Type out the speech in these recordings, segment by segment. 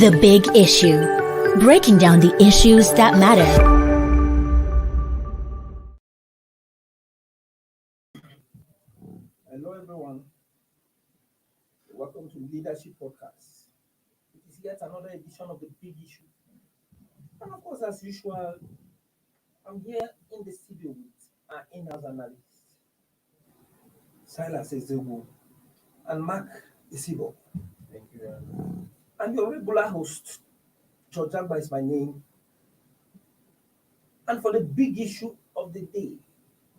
The Big Issue. Breaking down the issues that matter. Hello, everyone. Welcome to Leadership Podcast. It is yet another edition of The Big Issue. And of course, as usual, I'm here in the studio with our in-house analyst, Silas Ezebo, and Mark Isibo. Thank you. And your regular host, George Agba is my name. And for the big issue of the day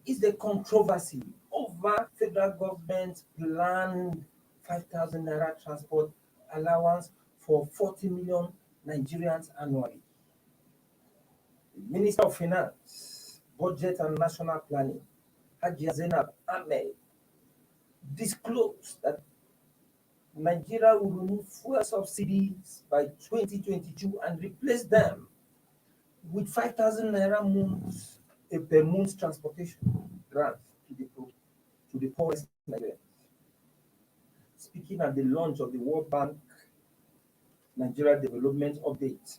is the controversy over federal government planned 5,000 naira transport allowance for 40 million Nigerians annually. The Minister of Finance, Budget and National Planning, Zainab Ahmed, disclosed that Nigeria will remove fuel subsidies by 2022 and replace them with 5,000 naira per month transportation grant to the poorest Nigerians. Speaking at the launch of the World Bank Nigeria Development Update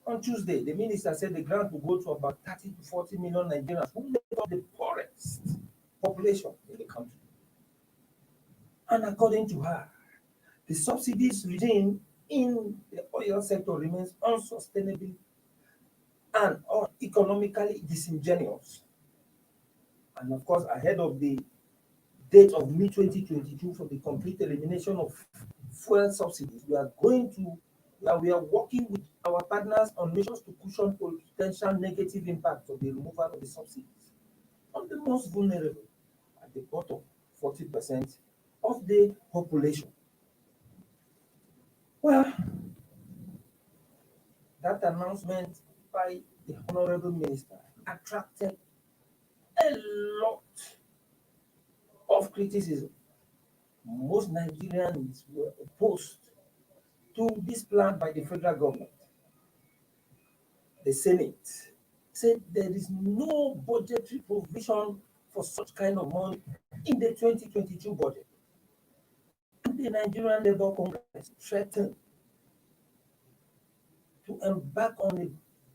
on Tuesday, the minister said the grant will go to about 30 to 40 million Nigerians who make up the poorest population in the country. And according to her, the subsidies regime in the oil sector remains unsustainable and economically disingenuous. And of course, ahead of the date of mid-2022 for the complete elimination of fuel subsidies, we are working with our partners on measures to cushion potential negative impacts of the removal of the subsidies on the most vulnerable at the bottom 40% of the population. Well, that announcement by the Honorable Minister attracted a lot of criticism. Most Nigerians were opposed to this plan by the federal government. The Senate said there is no budgetary provision for such kind of money in the 2022 budget. And the Nigerian Labour Congress threatened to embark on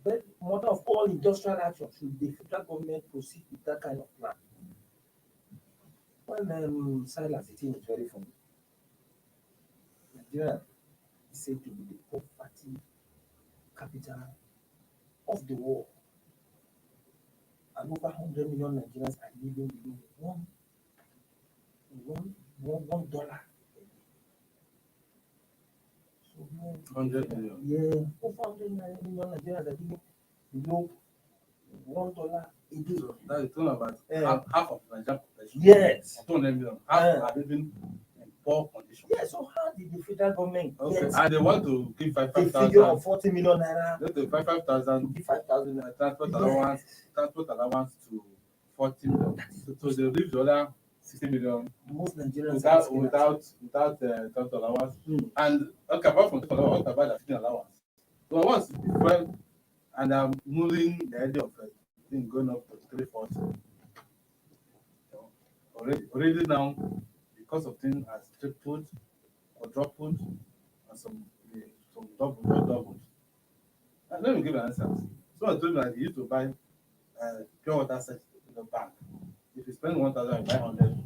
a model of all industrial action should the federal government proceed with that kind of plan. Well, Silas, the thing is very funny. Nigeria is said to be the poverty capital of the world. And over 100 million Nigerians are living below one dollar. So, 100 million. Yeah, over 100 million Nigerians are living below $1 a day. So that is talking about half of Nigerian population. Yes. 200 million. Half are living in poor conditions. Yeah, so how did the federal government get And they want to give a figure of 40 million naira? Let the 5,000 Give 5,000 naira. transport allowance to 40 million. So they leave the other 60 million Most Nigerians without transport allowance. And okay, apart from transport allowance, what about the feeding allowance? So once different, and I'm moving the idea of thing going up to 340. Already now, because of things as tripled, quadrupled, and some doubled. And let me give an answer. Someone told me that he used to buy pure water set in the bank. If you spend 1,000, you buy 100,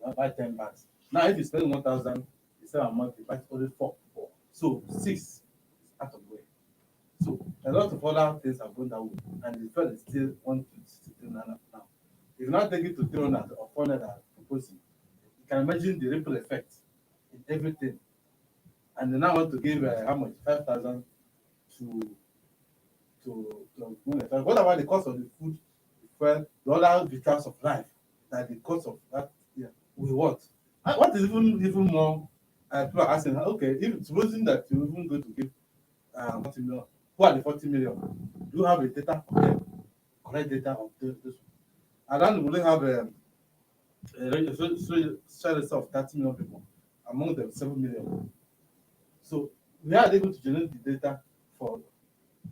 you buy 10 bags. Now, if you spend 1,000, you sell a month, you buy only 4. So 6 is out of the way. So a lot of other things are going that way, and the Fed is still 163 now. If you now take it to 300 or 400 proposing, you can imagine the ripple effect in everything. And they now want to give how much? 5,000 to what about the cost of the food, the fuel, the other details of life that the cost of that we want? And what is even more? People are asking, okay, if supposing that you're even going to give 40 million, who are the 40 million? Do you have the data of them? Correct data of this? And then we have a share of 30 million people, among them 7 million. So we are able to generate the data for.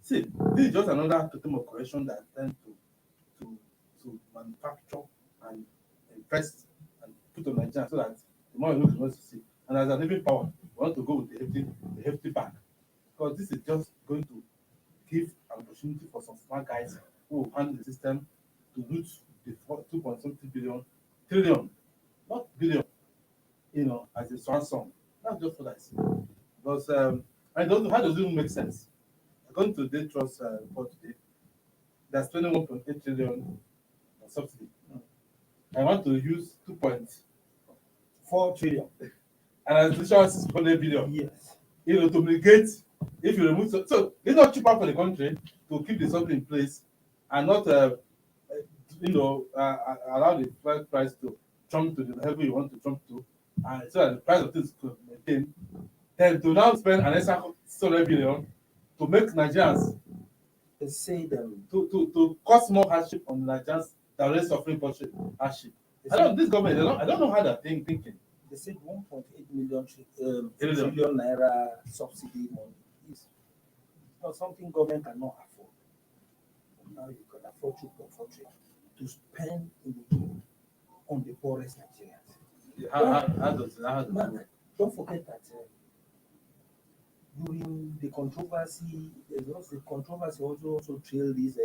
See, this is just another totem of correction that tends to manufacture and invest and put on Nigeria so that the more you look, you want to see. And as a living power, we want to go with the hefty bag. because this is just going to give an opportunity for some smart guys who will handle the system to loot the 2 point something billion trillion, not billion, as a ransom. That's just what I see. Because I don't know how does it even make sense. According to the trust report today, they're spending 1.8 trillion on subsidy. I want to use 4 trillion. and an additional 600 billion. Yes. To mitigate if you remove so it's not cheaper for the country to keep the subsidy in place and not allow the fuel price to jump to the level you want to jump to, and so that the price of things could maintain. Then to now spend an extra 600 billion to make Nigerians They say them. to cause more hardship on Nigerians that are already suffering hardship. This government, I don't know how they're thinking. They said 1.8 million Trillion. trillion naira subsidy money is not something government cannot afford. Now you can afford 2.4 trillion to spend on the poorest Nigerians. How does that Man, don't forget that during the controversy, the controversy also trailed this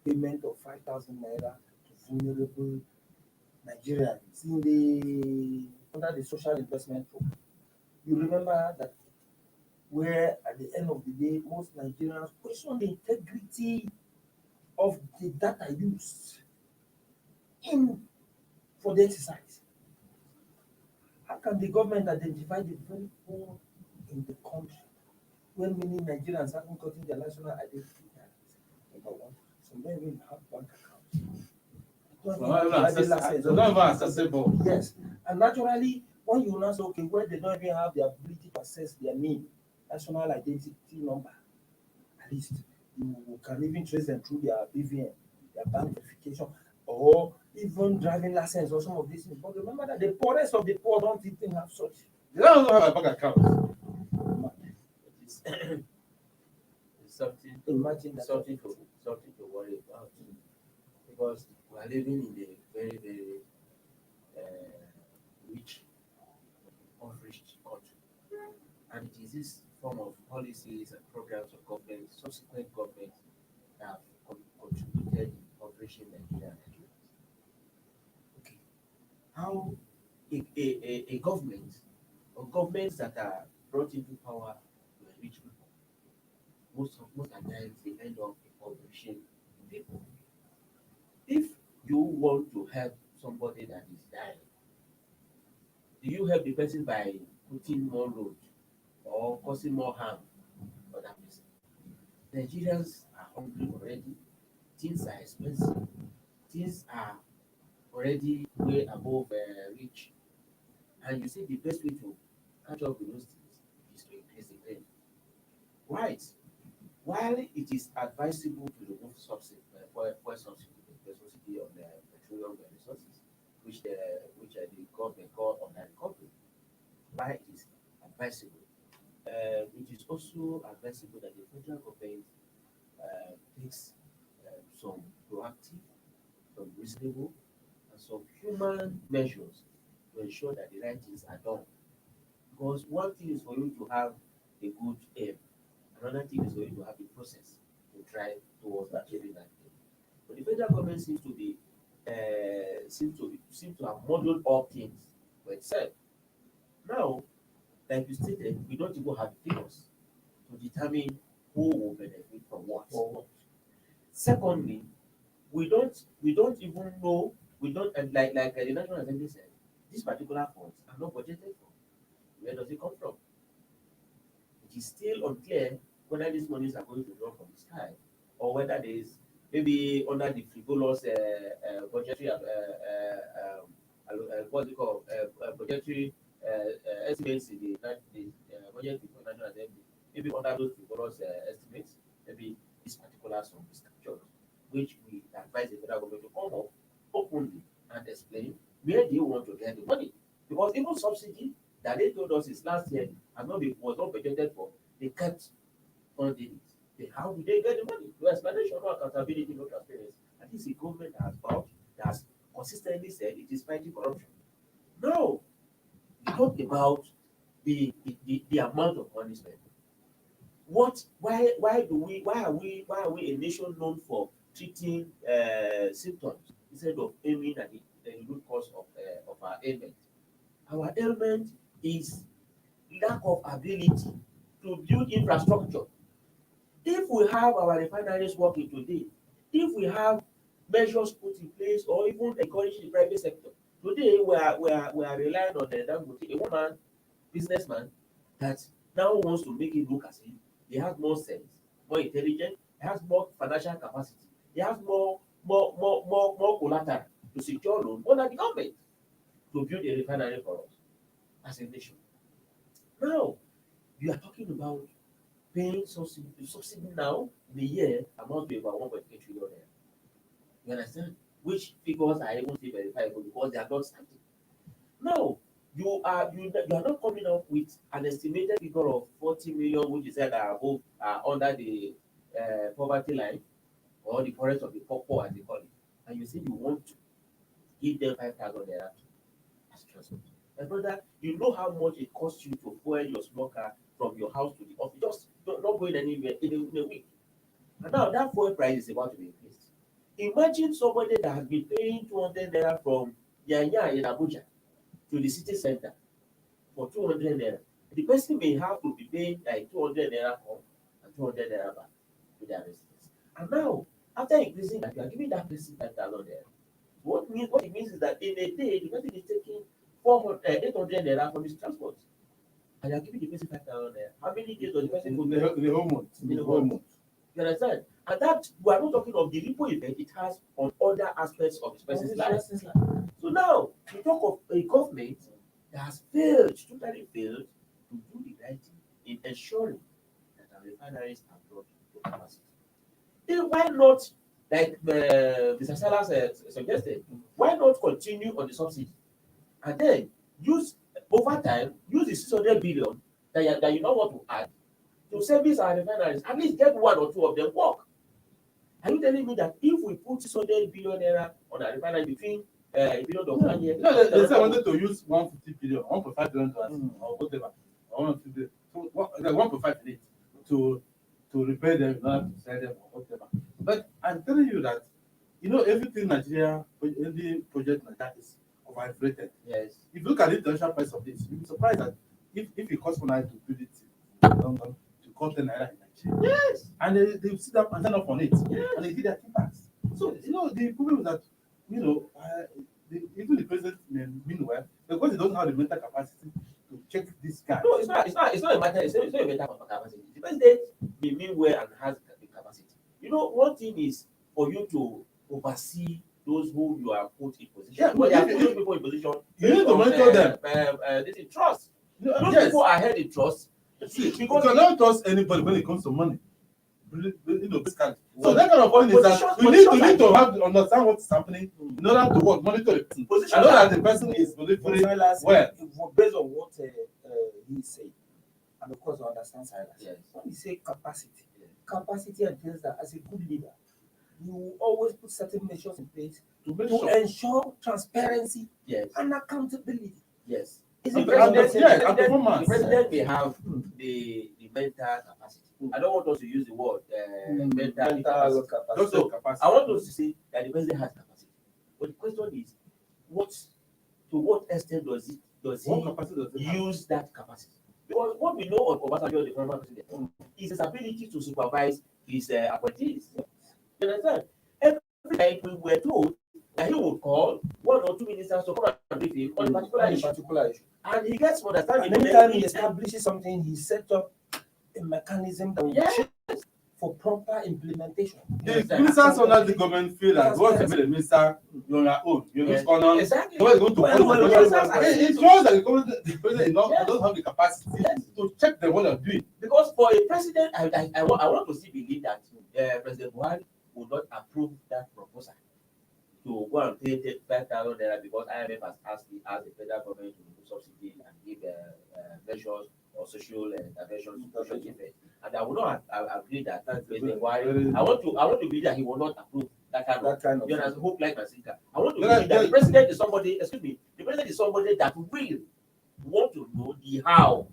payment of 5,000 naira to vulnerable Nigerians under the social investment program. You remember that where at the end of the day, most Nigerians question the integrity of the data used for the exercise. How can the government identify the very poor in the country when many Nigerians haven't gotten their national identity cards? Number one, some don't even have bank accounts. they're not even accessible. Yes, and naturally, when you now say, okay, where they don't even have the ability to access their national identity number, at least you can even trace them through their BVN, their bank verification, or even driving license or some of these things. But remember that the poorest of the poor don't even have such. They don't even have a bank account. It's, it's something Imagine that. something to worry about, because we are living in a very, very rich, unreached country, and it is this form of policies and programs of government, subsequent governments, that have contributed in impoverishing Nigeria. Okay, how a government or governments that are brought into power to enrich people, most times they end up impoverishing people. If you want to help somebody that is dying, do you help the person by putting more load or causing more harm for that person? Nigerians are hungry already. Things are expensive. Things are already way above reach. And you see the best way to catch up with those things is to increase the rate. Right. While it is advisable to remove subsidy, fuel subsidy, the subsidy on the petroleum resources, which the government call on the recovery, why it is advisable, it is also advisable that the federal government takes some proactive, some reasonable, and some human measures to ensure that the right things are done. Because one thing is for you to have a good aim, another thing is for you to have a process to drive towards achieving that aim. But the federal government seems to have modeled all things for itself. Now, like you stated, we don't even have figures to determine who will benefit from what. Secondly, we don't even know, we don't, and like the National Assembly said, these particular funds are not budgeted for. Where does it come from? It is still unclear whether these monies are going to drop from the sky, or whether there is maybe under the frivolous budgetary what's it called, budgetary estimates in the budget before National Assembly. Maybe under those frivolous estimates, maybe this particular sum is captured, which we advise the federal government to come up openly and explain where they want to get the money. Because even subsidy that they told us is last year was not budgeted for, they kept funding it. How do they get the money? No explanation, no accountability, no transparency. And this is a government that has vowed, that has consistently said it is fighting corruption. No, we talk about the amount of money spent. why are we a nation known for treating symptoms instead of aiming at the root cause of our ailment? Our ailment is lack of ability to build infrastructure. If we have our refineries working today, if we have measures put in place or even encourage the private sector, today we are relying on a woman businessman that now wants to make it look as if he has more sense, more intelligent, he has more financial capacity, he has more collateral to secure loan more than the government to build a refinery for us as a nation. Now, you are talking about paying subsidy. The subsidy now in a year amount to about 1.8 trillion naira. You understand? Which figures are even still verifiable because they are not static. Now, you are not coming up with an estimated figure of 40 million, which is said are above under the poverty line or the poorest of the poor as they call it, and you say you want to give them 5,000 naira as transport. My brother, you know how much it costs you to fuel your small car from your house to the office, just not going anywhere in a week. And now that fuel price is about to be increased. Imagine somebody that has been paying 200 naira from Yanya in Abuja to the city center for 200 naira. The person may have to be paying like 200 naira home and 200 naira back to their residence. And now, after increasing that, you are giving that person 5,000 naira. What it means is that in a day, the person is taking 800 naira from his transport. And you are giving the person 5,000 naira. How many days does the person go to The whole month. in the whole month? You understand? And that we are not talking of the ripple effect it has on other aspects of this person's life. So now we talk of a government that has totally failed to do the right thing in ensuring that our refineries are brought to capacity. Then why not, like Mr. Salas suggested, why not continue on the subsidy and then use over time, use the 600 billion that you don't want to add to service our refineries, at least get one or two of them work. Are you telling me that if we put 600 billion naira on a refinery between a period of 1 year? No, they say I wanted to use 150 billion, 1.5 billion dollars, or whatever. I want to so 1.5 minutes to repair them, not to sell them or whatever. But I'm telling you that everything Nigeria, any project like that is overinflated. Yes. If you look at the international price of this, you'll be surprised that if it costs 1 naira to build it in London, to cost 10 naira in Nigeria. Yes. And they sit up and sign up on it, and they did their kickbacks. So the problem is that even the president, meanwhile, because they don't have the mental capacity to check this guy. No, it's not a matter. It's not a matter of capacity. The president may mean well and has the capacity. One thing is for you to oversee those who you are put in position. Yeah, but but you are putting people in position. You need to monitor them. This is trust. Those Yes. people are held in trust. See, you Because cannot trust anybody when it comes to money. This kind. So Well, that kind of thing is that positions- you need positions to have to understand what's happening in order to monitor the person. Positions I know that are- the person is believing Silas, well. based on what he said, and of course I understand Silas. Yes. When you say capacity, Yes. capacity entails that as a good leader, you always put certain measures in place To make to sure. ensure transparency Yes. and accountability. Yes. Is And it the- president? and performance. The president may have the mental capacity. I don't want us to use the word mental capacity. Just So, the capacity. I want us to say that the president has capacity. But the question is, to what extent does What he capacity does it have? use that capacity? Because what we know of Obasanjo, the former president, is his ability to supervise his appointees. You understand? Every time we were told that he would call 1 or 2 ministers to come and brief him on a particular issue. And he gets understanding. And anytime he establishes something, he set up a mechanism that will Yes. check for proper implementation. The ministers under the government feel that once you made a minister, you're on your own. You lose honor. Exactly. Nobody is going to Well, follow well, the well, process. well, It shows that the president Yes. doesn't have the capacity to check the what they're doing. Because for a president, I want to still believe that President Buhari would not approve that proposal to go and pay 5,000 naira because IMF has asked the federal government to remove subsidy and give measures or social interventions to social effect. And I will not agree that President Buhari. I want to believe that he will not approve that kind of. You know, as hope like Masika. I want to believe that the president is somebody. Excuse me. The president is somebody that will want to know the how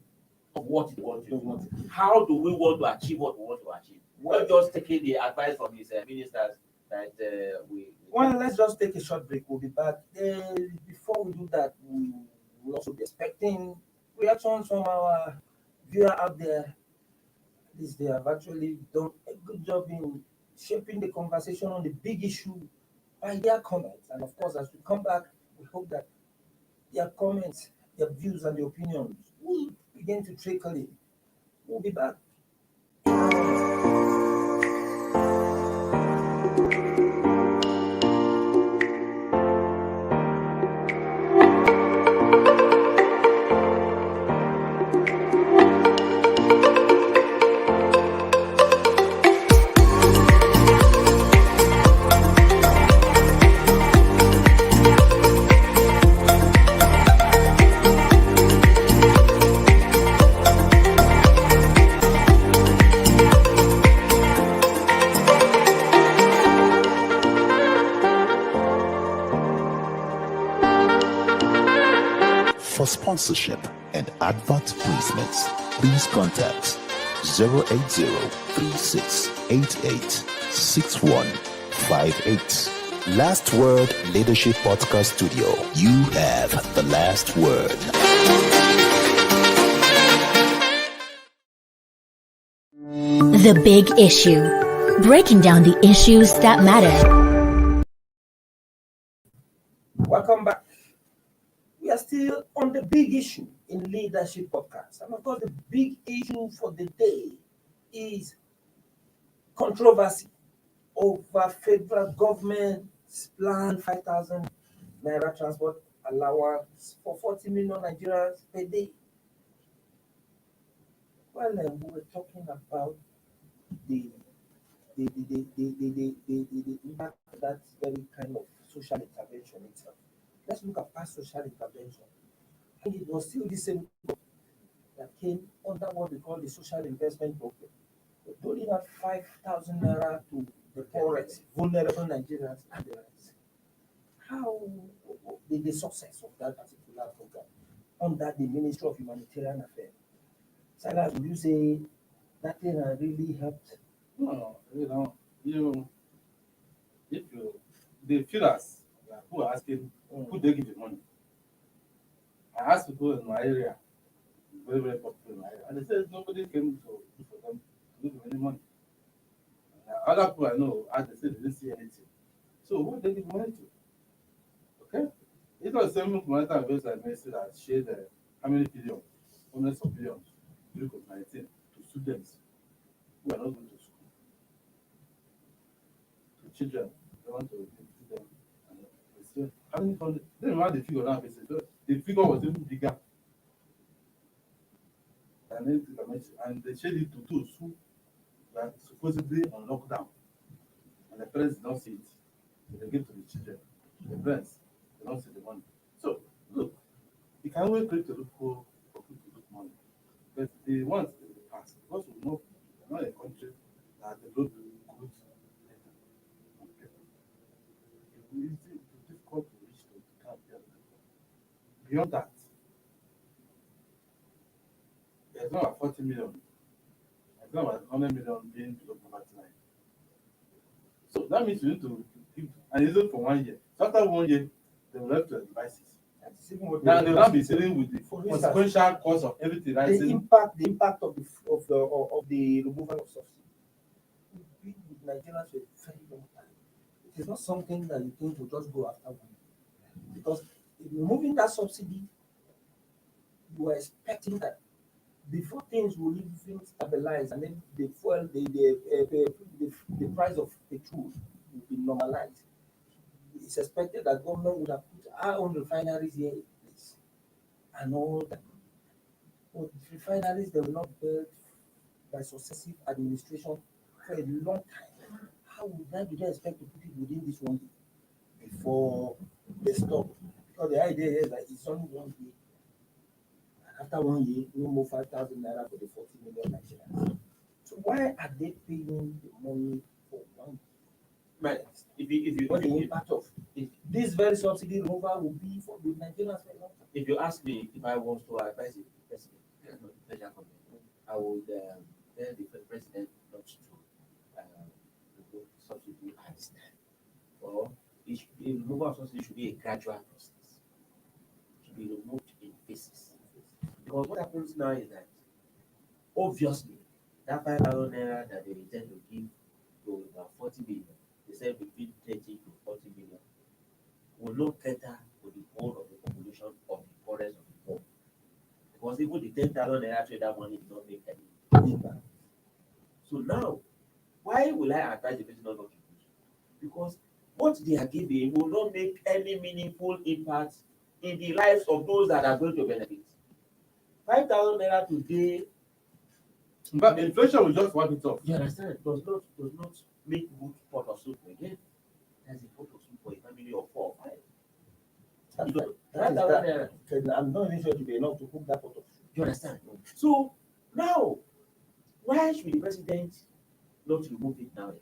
of what the country wants. How do we want to achieve what we want to achieve? Not just taking the advice from his ministers that we. Well, let's just take a short break. We'll be back. Before we do that, we will also be expecting reactions from our viewer out there. This they have actually done a good job in shaping the conversation on the big issue by their comments. And of course, as we come back, we hope that their comments, their views, and their opinions will begin to trickle in. We'll be back. For sponsorship and advert placements, please contact 080-3688-6158. Last Word Leadership Podcast Studio. You have the last word. The Big Issue. Breaking down the issues that matter. Welcome back. We are still on the big issue in Leadership Podcast. And of course, the big issue for the day is controversy over federal government's planned 5,000 naira transport allowance for 40 million Nigerians per day. Well, we were talking about the impact of that very kind of social intervention itself. Let's look at past social intervention. And it was still the same that came under what we call the social investment program. They only had 5,000 naira to the poorest, vulnerable Nigerians and the rest. How the success of that particular program under the Ministry of Humanitarian Affairs? Silas, would you say that thing really helped? No, if the feelers who are asking, who they give the money. I asked people in my area, very, very popular in my area, and they said nobody came to for them to give them any money. Other people I know, as they said, they didn't see anything. So who they give money to? Okay? It was the same humanitarian investor ministry that shared how many billions, hundreds of billions, during COVID-19 to students who are not going to school, to children, they want to give them. How many funded? Then remember the figure now. The figure was even bigger. And they shared it to those who were supposedly on lockdown. And the parents did not see it. So they give to the children. The parents did not see the money. So look, you can always create a loophole for people to look money. But the ones in the past, because we're not a country that developed good data on people. It's difficult to reach the kind of beyond that, there's not a 40 million, there's not a 100 million being developed poverty line. So that means you need to give, and it's only for 1 year. So after 1 year, they will have to advise it. Now they will not be dealing with the consequential cost of everything, right? The impact of the removal of subsidy. We Nigerians for a very long time. It is not something that you think will just go after 1 year. Because removing that subsidy, you are expecting that before things will even stabilize and then the price of petrol will be normalized. It's expected that government would have put our own refineries here in place and all that. But refineries they will not build by successive administration for a long time. How would that do they expect to put it within this 1 year before they stop? Because the idea is that it's only 1 year. After 1 year, no more 5,000 naira for the 40 million Nigerians. So why are they paying the money for 1 year? Right. If you What the impact of this very subsidy removal will be for the Nigerians for a long time? If you ask me if I want to advise the president, that's not the federal government. I would tell the president not to remove subsidy at this time. Or the removal of subsidy should be a gradual process. It should be removed in phases. Because what happens now is that obviously that 5,000 naira that they intend to give to about 40 billion, they said between 30 to 40 billion, will not cater to the whole of the population of the poorest of the poor. Because even the 10,000 naira trader money did not make any impact. So now, why will I advise the president not to do so? Because what they are giving will not make any meaningful impact in the lives of those that are going to benefit. 5,000 naira today, But inflation will just wipe it off. you understand, does not make good pot of soup again. That's a pot of soup for a family of 4 or 5. You know, 5,000 naira. I'm not even sure to be enough to cook that pot of soup. You understand? So now, why should the president not remove it now?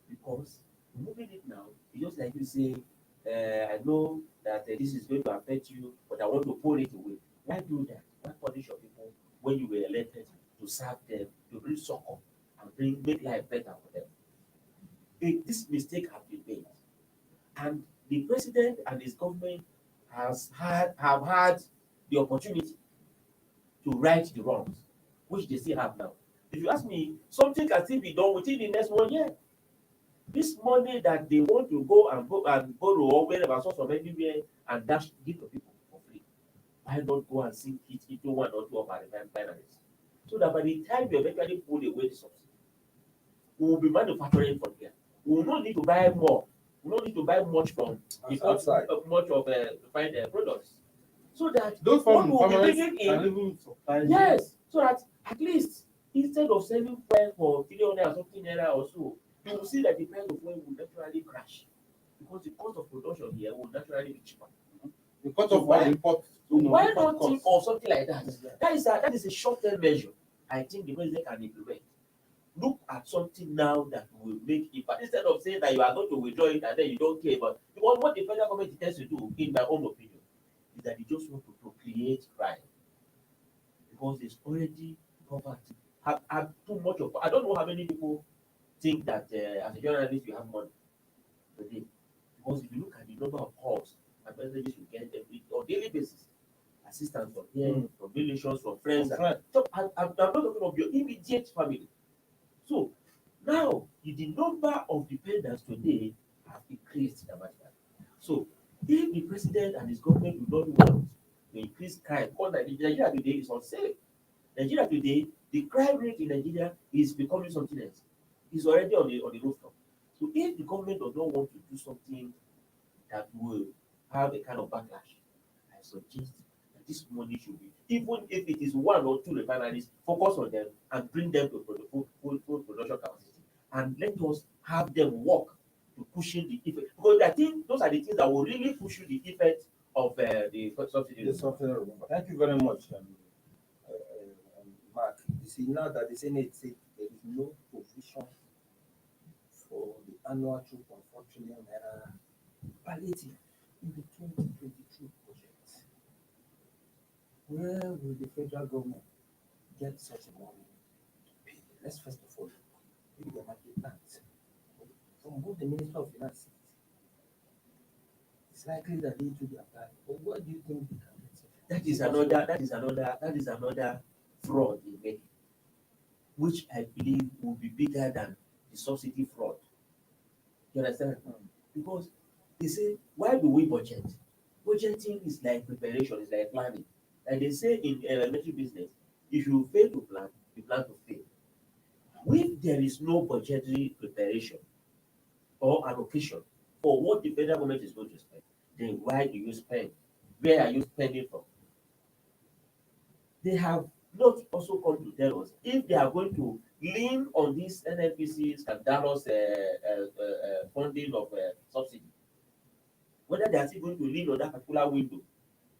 Because removing it now is just like you say, I know that this is going to affect you, but I want to pull it away. Why do that? Why punish your people when you were elected to serve them, to bring succor and make life better for them? This mistake has been made, and the president and his government have had the opportunity to right the wrongs, which they still have now. If you ask me, something can still be done within the next 1 year. This money that they want to go and borrow or wherever, source from anywhere, and dash give to people for free, why not go and sink it into one or two of our refineries, so that by the time you eventually pull away the subsidy, we will be manufacturing from here. We will not need to buy more. We will not need to buy much from Outside. much of refined products, so that Those what farm we will be farmers bringing can in, even supply. yes, so that at least instead of selling fuel for 300 or something naira or so, you will see that the price of fuel will naturally crash, because the cost of production here will naturally be cheaper. Because So of why- all import. So why import not think costs. of something like that? That is a short-term measure I think the president can implement. Look at something now that will make impact, instead of saying that you are going to withdraw it and then you don't care about, because what the federal government intends to do, in my own opinion, is that they just want to procreate crime, because there's already poverty. Have too much of. I don't know how many people think that as a journalist you have money today, because if you look at the number of calls and messages you get every on daily basis, assistance from here, from relations, from friends, From friends. so I'm not talking of your immediate family. So now the number of dependents today have increased dramatically. So if the president and his government do not want to increase crime, because Nigeria today is unsafe. Nigeria today, the crime rate in Nigeria is becoming something else. It's already on the rooftop. So if the government does not want to do something that will have a kind of backlash, I suggest that this money should be, even if it is 1 or 2 refineries, focus on them and bring them to full production capacity. And let us have them work to pushing the effect. Because I think those are the things that will really push the effect of the subsidy. Yes, something I remember. Thank you very much, Mark. You see, now that the Senate said there is no provision for the annual 2.4 trillion naira palliative in the 2022 budget, where will the federal government get such a money to pay? Let's first of all look. Maybe there might be plans from both the Minister of Finance. It's likely that they to be applied. But what do you think they can get? That is another fraud in making, which I believe will be bigger than the subsidy fraud. You understand? Because they say, why do we budget? Budgeting is like preparation, it's like planning. Like they say in elementary business, if you fail to plan, you plan to fail. If there is no budgetary preparation or allocation for what the federal government is going to spend, then why do you spend? Where are you spending from? They have not also come to tell us if they are going to lean on this NNPC scandalous funding of subsidy, whether they are still going to lean on that particular window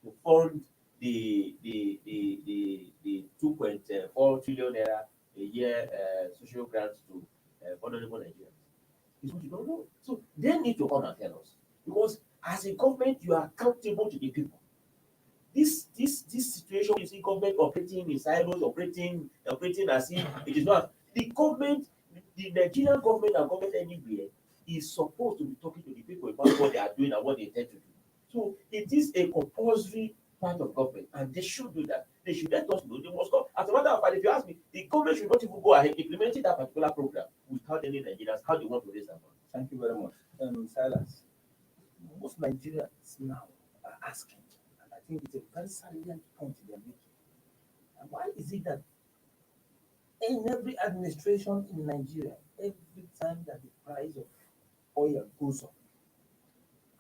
to fund the 2.4 trillion naira a year social grants to vulnerable Nigerians. Is what you don't know. So they need to come and tell us, because as a government you are accountable to the people. this situation you see government operating in silos, operating as if it is not the government, the Nigerian government and government anywhere is supposed to be talking to the people about what they are doing and what they intend to do. So it is a compulsory part of government, and they should do that. They should let us know. They must go. As a matter of fact, if you ask me, the government should not even go ahead implementing that particular program without any Nigerians how they want to raise their money. Thank you very much. Silas, most Nigerians now are asking, and I think it's a very salient point they're making. And why is it that in every administration in Nigeria, every time that the price of oil goes up,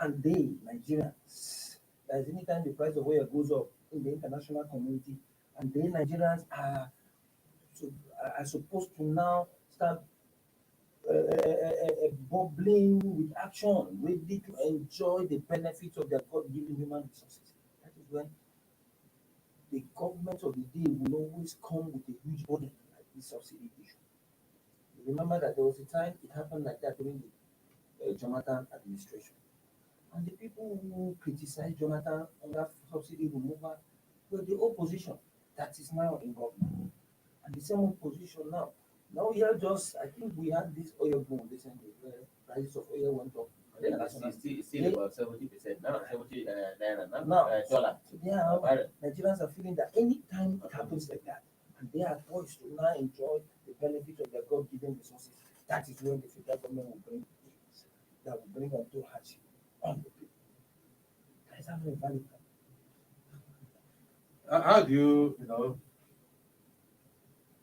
and they, Nigerians, that is anytime the price of oil goes up in the international community, and they, Nigerians, are supposed to now start bubbling with action, ready to enjoy the benefits of their God-given human resources. That is when the government of the day will always come with a huge burden like this subsidy issue. You remember that there was a time it happened like that during the Jonathan administration. And the people who criticized Jonathan on that subsidy removal were the opposition that is now in government. And the same opposition now. Now here just, I think we had this oil boom recently where prices of oil went up. I think it's still about 70%. Now 70 naira, Now, dollar. so now Nigerians are feeling that anytime it happens like that, and they are poised to now enjoy the benefit of their God-given resources, that is when the federal government will bring things that will bring unto hardship on the people. That is how very valid. How do you,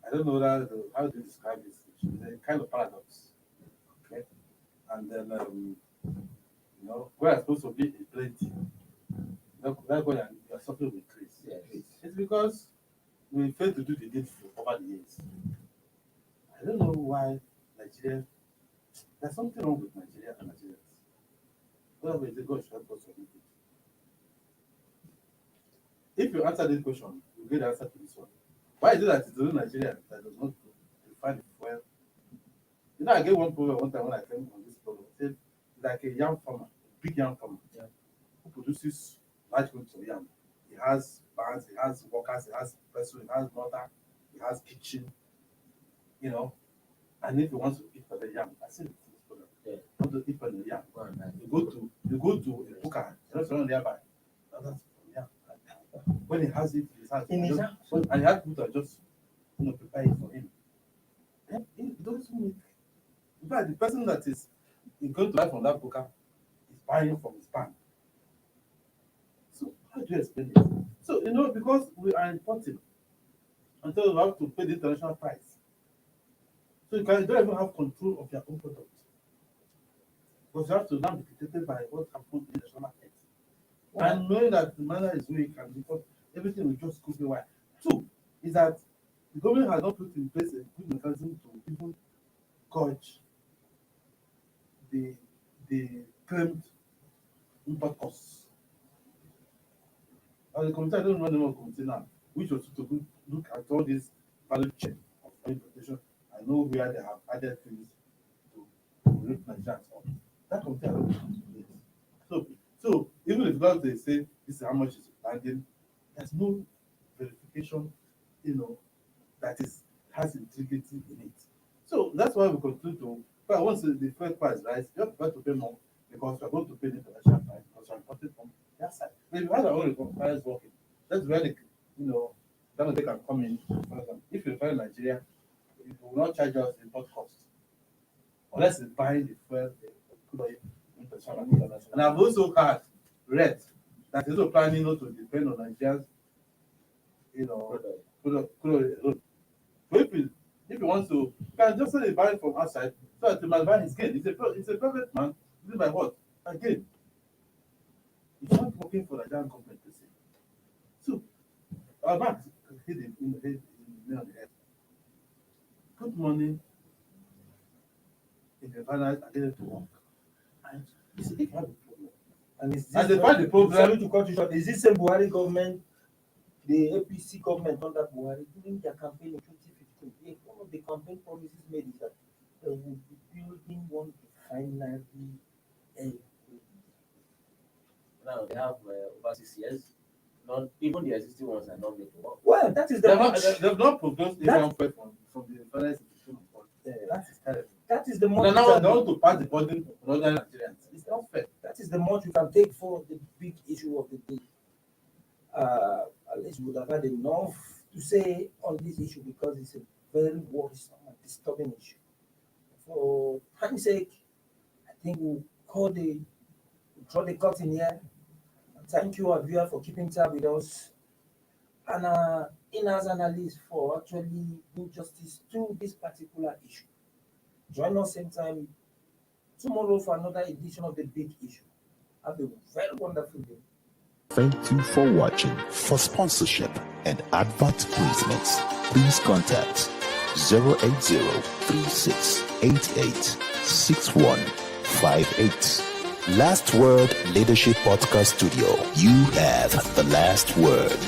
I don't know that, how do you describe this? It's a kind of paradox. Okay. And then, where I'm supposed to be in plenty, that's why you're suffering with increase. Yes. It's because we failed to do the needful over the years. I don't know why Nigeria, there's something wrong with Nigeria and Nigerians. God should help us with it. If you answer this question, you get the answer to this one. Why is it that it's only Nigeria that does not refine it well? I get one problem one time when I came on this program. I said, it's like a yam farmer, a big yam farmer, who produces large quantities of yam. He has barns, he has workers, he has person, he has mother, he has kitchen, and if he wants to eat for the yam, I said it in this program. Want to eat for the yam. You go to a booker, restaurant nearby. That's yam. When he has it in his house, and he has people to just prepare it for him. It doesn't make. In fact, the person that is going to buy from that booker is buying from his bank. So how do you explain it? So because we are importing until we have to pay the international price. So you don't even have control of your own product. Because you have to now be dictated by what happens in the international market. And knowing that the manner is weak and because everything will just go away. Two is that the government has not put in place a good mechanism to even gauge the claimed import costs. As a committee, I don't run the committee now, which was to look at all this value chain of importation. I know where they have added things to rate Nigerians up. That committee I don't know. So even if they say this is how much is landing, there's no verification, that has integrity in it. So that's why we continue to. But once the first price rise, you have to pay more because we're going to pay the international price because we're importing from that side. But if you have our own price working, that's where then they can come in. For example, if you find Nigeria, it will not charge us import cost unless it's buying the fuel, international. And I've also read that is also planning not to depend on Nigerians, product. So if he wants to, you can just say buy from outside so that he might buy his gain. It's a private man. This by what? Again, it's not working for the Nigerian government to say. So our banks hit in the head, on the head. Put money in the finance and get it to work. And you see, if you have a problem, And they find the problem. Sorry to cut you short. Is this same Buhari government, the APC government under Buhari, during their campaign in 2015? One of the campaign promises made is that they will be building one refinery. Now they have over 6 years. Even the existing ones are not made to work. Well, that is the They've not progressed even from the federal institution of God. that is terrible. that is the Now much they you want can, to pass the burden on other Nigerians. It's not fair. that is the much you can take for the big issue of the day. At least we would have had enough to say on this issue because it's a very worrisome and disturbing issue. For time's sake, I think we'll draw the curtain here. Thank you, our viewer, for keeping tab with us, and in-house analysts for actually doing justice to this particular issue. Join us same time tomorrow for another edition of the big issue. Have a very wonderful day. Thank you for watching. For sponsorship and advert placements, please contact 080-3688-6158. Last Word Leadership Podcast Studio. You have the last word.